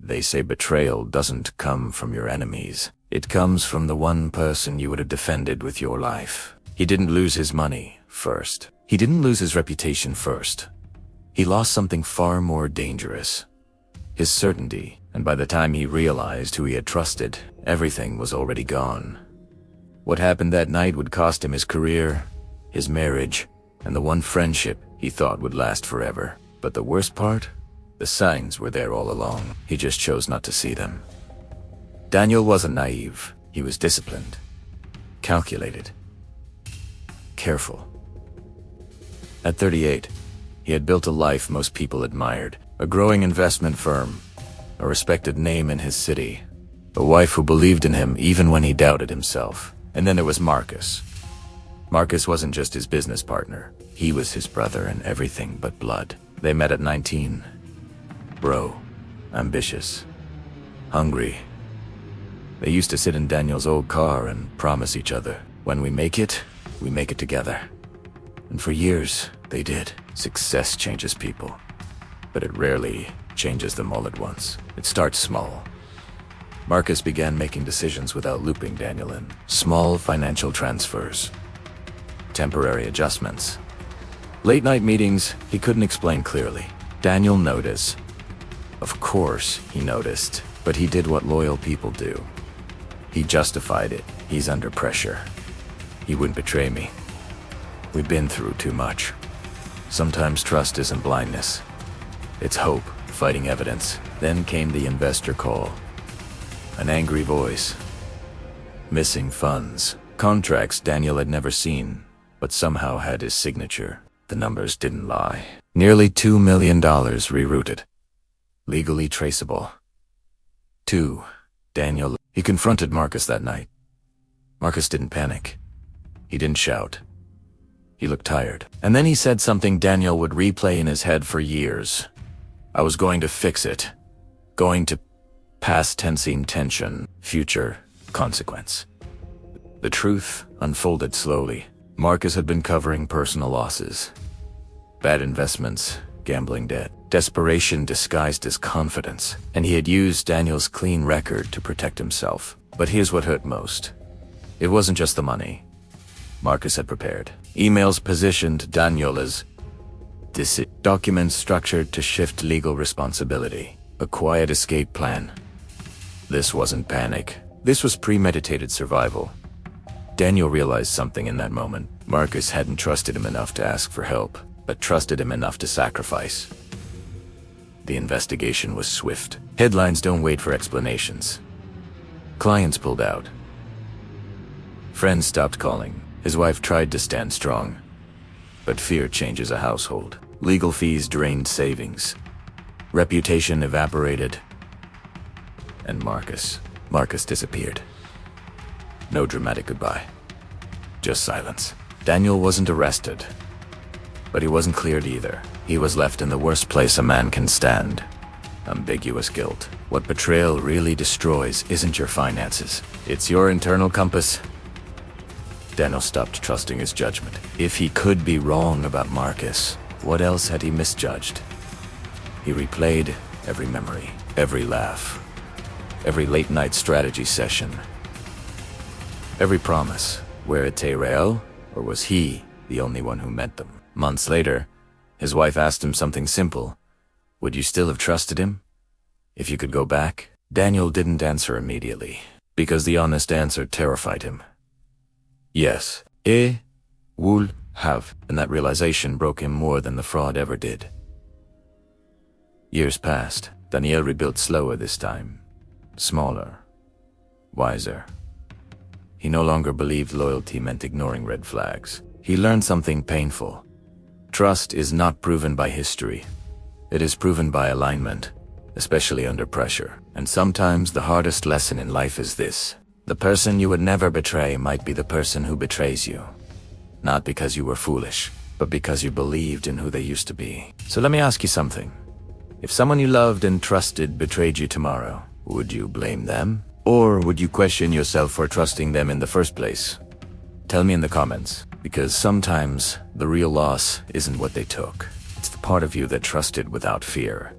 They say betrayal doesn't come from your enemies. It comes from the one person you would have defended with your life. He didn't lose his money first. He didn't lose his reputation first. He lost something far more dangerous. His certainty, and by the time he realized who he had trusted, everything was already gone. What happened that night would cost him his career, his marriage, and the one friendship he thought would last forever. But the worst part? The signs were there all along. He just chose not to see them. Daniel wasn't naive. He was disciplined, calculated, careful. At 38, he had built a life most people admired, a growing investment firm, a respected name in his city, a wife who believed in him even when he doubted himself. And then there was Marcus. Marcus wasn't just his business partner. He was his brother and everything but blood. They met at 19. Bro, ambitious, hungry. They used to sit in Daniel's old car and promise each other, when we make it together. And for years, they did. Success changes people, but it rarely changes them all at once. It starts small. Marcus began making decisions without looping Daniel in. Small financial transfers, temporary adjustments. Late-night meetings he couldn't explain clearly. Daniel noticed. Of course he noticed, but he did what loyal people do. He justified it. He's under pressure. He wouldn't betray me. We've been through too much. Sometimes trust isn't blindness. It's hope, fighting evidence. Then came the investor call. An angry voice. Missing funds. Contracts Daniel had never seen, but somehow had his signature. The numbers didn't lie. Nearly $2 million rerouted. Legally traceable. Daniel. He confronted Marcus that night. Marcus didn't panic. He didn't shout. He looked tired. And then he said something Daniel would replay in his head for years. I was going to fix it. Going to. Past tensing tension. Future consequence. The truth unfolded slowly. Marcus had been covering personal losses. Bad investments, gambling debt, desperation disguised as confidence, and he had used Daniel's clean record to protect himself. But here's what hurt most. It wasn't just the money. Marcus had prepared. Emails positioned Daniel as documents structured to shift legal responsibility. A quiet escape plan. This wasn't panic. This was premeditated survival. Daniel realized something in that moment. Marcus hadn't trusted him enough to ask for help, but trusted him enough to sacrifice. The investigation was swift. Headlines don't wait for explanations. Clients pulled out. Friends stopped calling. His wife tried to stand strong. But fear changes a household. Legal fees drained savings. Reputation evaporated. And Marcus disappeared. No dramatic goodbye. Just silence. Daniel wasn't arrested. But he wasn't cleared either. He was left in the worst place a man can stand. Ambiguous guilt. What betrayal really destroys isn't your finances. It's your internal compass. Daniel stopped trusting his judgment. If he could be wrong about Marcus, what else had he misjudged? He replayed every memory, every laugh, every late-night strategy session, every promise. Were it real, or was he the only one who meant them? Months later, his wife asked him something simple. Would you still have trusted him if you could go back? Daniel didn't answer immediately, because the honest answer terrified him. Yes, I would have, and that realization broke him more than the fraud ever did. Years passed. Daniel rebuilt slower this time. Smaller. Wiser. He no longer believed loyalty meant ignoring red flags. He learned something painful. Trust is not proven by history. It is proven by alignment, especially under pressure. And sometimes the hardest lesson in life is this. The person you would never betray might be the person who betrays you. Not because you were foolish, but because you believed in who they used to be. So let me ask you something. If someone you loved and trusted betrayed you tomorrow, would you blame them? Or would you question yourself for trusting them in the first place? Tell me in the comments, because sometimes the real loss isn't what they took. It's the part of you that trusted without fear.